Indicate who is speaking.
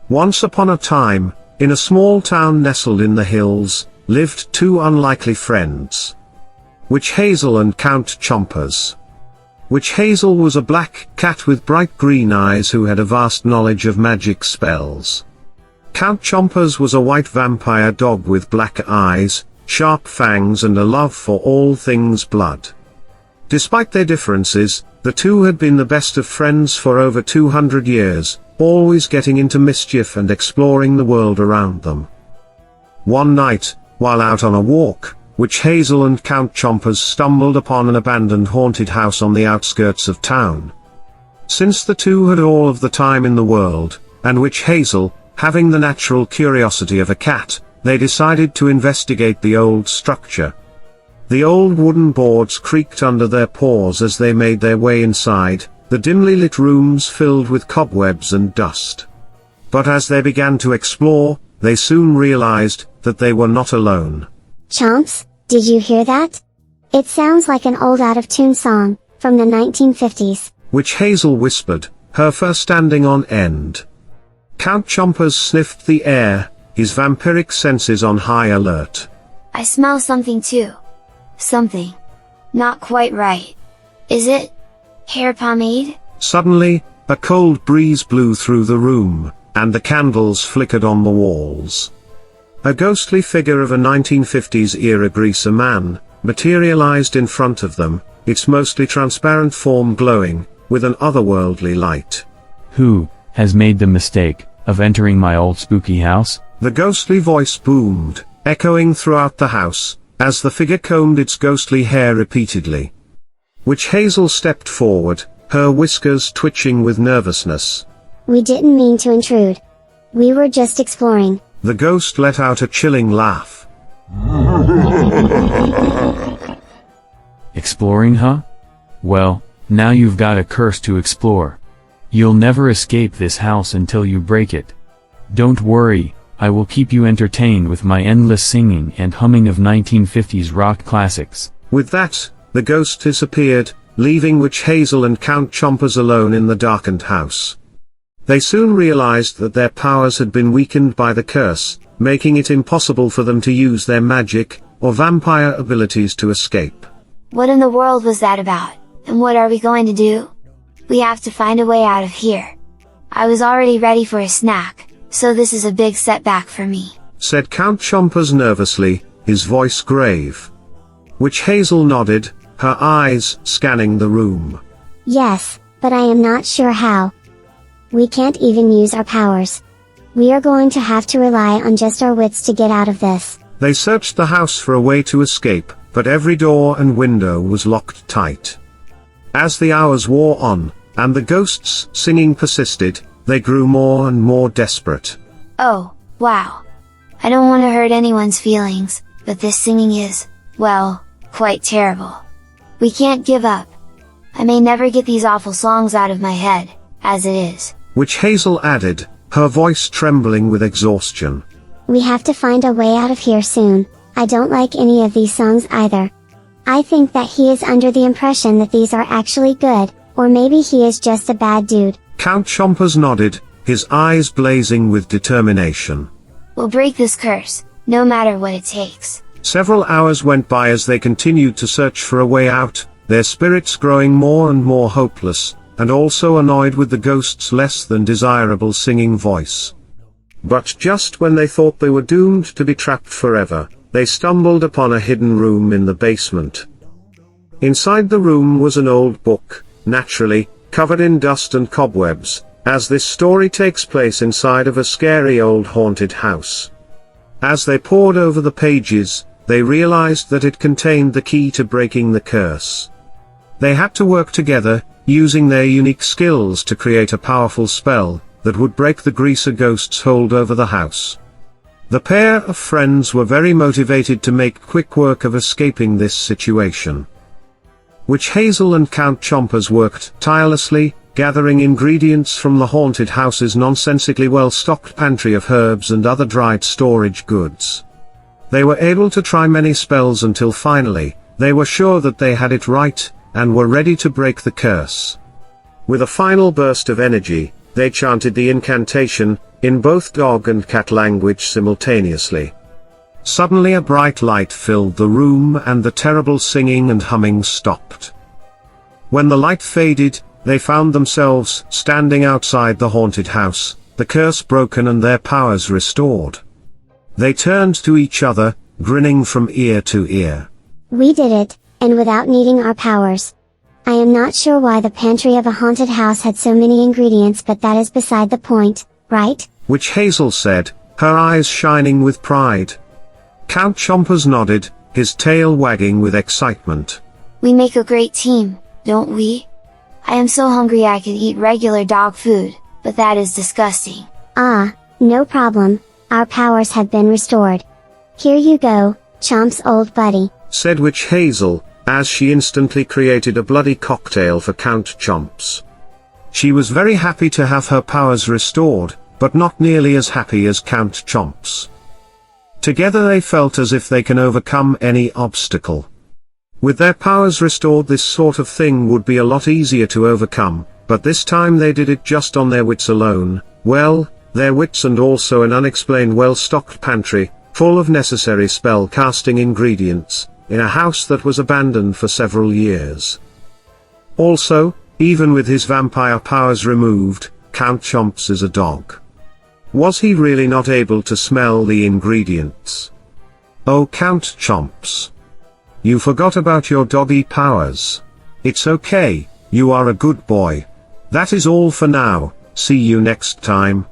Speaker 1: Once upon a time, in a small town nestled in the hills, lived two unlikely friends. Witch Hazel and Count Chompers. Witch Hazel was a black cat with bright green eyes who had a vast knowledge of magic spells. Count Chompers was a white vampire dog with black eyes, sharp fangs and a love for all things blood. Despite their differences, the two had been the best of friends for over 200 years, always getting into mischief and exploring the world around them. One night, while out on a walk, Witch Hazel and Count Chompers stumbled upon an abandoned haunted house on the outskirts of town. Since the two had all of the time in the world, and Witch Hazel, having the natural curiosity of a cat, they decided to investigate the old structure. The old wooden boards creaked under their paws as they made their way inside, the dimly lit rooms filled with cobwebs and dust. But as they began to explore, they soon realized that they were not alone.
Speaker 2: Chomps, did you hear that? It sounds like an old out-of-tune song, from the 1950s.
Speaker 1: Witch Hazel whispered, her fur standing on end. Count Chompers sniffed the air, his vampiric senses on high alert.
Speaker 3: I smell something too. Something. Not quite right. Is it hair pomade?
Speaker 1: Suddenly, a cold breeze blew through the room, and the candles flickered on the walls. A ghostly figure of a 1950s-era greaser man materialized in front of them, its mostly transparent form glowing with an otherworldly light.
Speaker 4: Who has made the mistake of entering my old spooky house?
Speaker 1: The ghostly voice boomed, echoing throughout the house, as the figure combed its ghostly hair repeatedly. Witch Hazel stepped forward, her whiskers twitching with nervousness.
Speaker 2: We didn't mean to intrude. We were just exploring.
Speaker 1: The ghost let out a chilling laugh.
Speaker 4: Exploring, huh? Well, now you've got a curse to explore. You'll never escape this house until you break it. Don't worry, I will keep you entertained with my endless singing and humming of 1950s rock classics.
Speaker 1: With that, the ghost disappeared, leaving Witch Hazel and Count Chompers alone in the darkened house. They soon realized that their powers had been weakened by the curse, making it impossible for them to use their magic or vampire abilities to escape.
Speaker 3: What in the world was that about, and what are we going to do? We have to find a way out of here. I was already ready for a snack, so this is a big setback for me,
Speaker 1: said Count Chompers nervously, his voice grave. Witch Hazel nodded, her eyes scanning the room.
Speaker 2: Yes, but I am not sure how. We can't even use our powers. We are going to have to rely on just our wits to get out of this.
Speaker 1: They searched the house for a way to escape, but every door and window was locked tight. As the hours wore on, and the ghosts' singing persisted, they grew more and more desperate.
Speaker 3: Oh, wow. I don't want to hurt anyone's feelings, but this singing is, well, quite terrible. We can't give up. I may never get these awful songs out of my head, as it is.
Speaker 1: Witch Hazel added, her voice trembling with exhaustion.
Speaker 2: We have to find a way out of here soon. I don't like any of these songs either. I think that he is under the impression that these are actually good, or maybe he is just a bad dude.
Speaker 1: Count Chompers nodded, his eyes blazing with determination.
Speaker 3: We'll break this curse, no matter what it takes.
Speaker 1: Several hours went by as they continued to search for a way out, their spirits growing more and more hopeless, and also annoyed with the ghost's less than desirable singing voice. But just when they thought they were doomed to be trapped forever, they stumbled upon a hidden room in the basement. Inside the room was an old book, naturally, covered in dust and cobwebs, as this story takes place inside of a scary old haunted house. As they pored over the pages, they realized that it contained the key to breaking the curse. They had to work together, using their unique skills to create a powerful spell that would break the greaser ghost's hold over the house. The pair of friends were very motivated to make quick work of escaping this situation. Witch Hazel and Count Chompers worked tirelessly, gathering ingredients from the haunted house's nonsensically well-stocked pantry of herbs and other dried storage goods. They were able to try many spells until finally, they were sure that they had it right, and were ready to break the curse. With a final burst of energy, they chanted the incantation, in both dog and cat language simultaneously. Suddenly a bright light filled the room and the terrible singing and humming stopped. When the light faded, they found themselves standing outside the haunted house, the curse broken and their powers restored. They turned to each other, grinning from ear to ear.
Speaker 2: We did it, and without needing our powers. I am not sure why the pantry of a haunted house had so many ingredients, but that is beside the point, right?
Speaker 1: Which Hazel said, her eyes shining with pride. Count Chompers nodded, his tail wagging with excitement.
Speaker 3: We make a great team, don't we? I am so hungry I could eat regular dog food, but that is disgusting.
Speaker 2: Ah, no problem, our powers have been restored. Here you go, Chomp's old buddy,
Speaker 1: said Witch Hazel, as she instantly created a bloody cocktail for Count Chomps. She was very happy to have her powers restored, but not nearly as happy as Count Chomps. Together they felt as if they can overcome any obstacle. With their powers restored, this sort of thing would be a lot easier to overcome, but this time they did it just on their wits alone. Well, their wits and also an unexplained well-stocked pantry, full of necessary spell-casting ingredients, in a house that was abandoned for several years. Also, even with his vampire powers removed, Count Chomps is a dog. Was he really not able to smell the ingredients? Oh, Count Chomps. You forgot about your doggy powers. It's okay, you are a good boy. That is all for now, see you next time.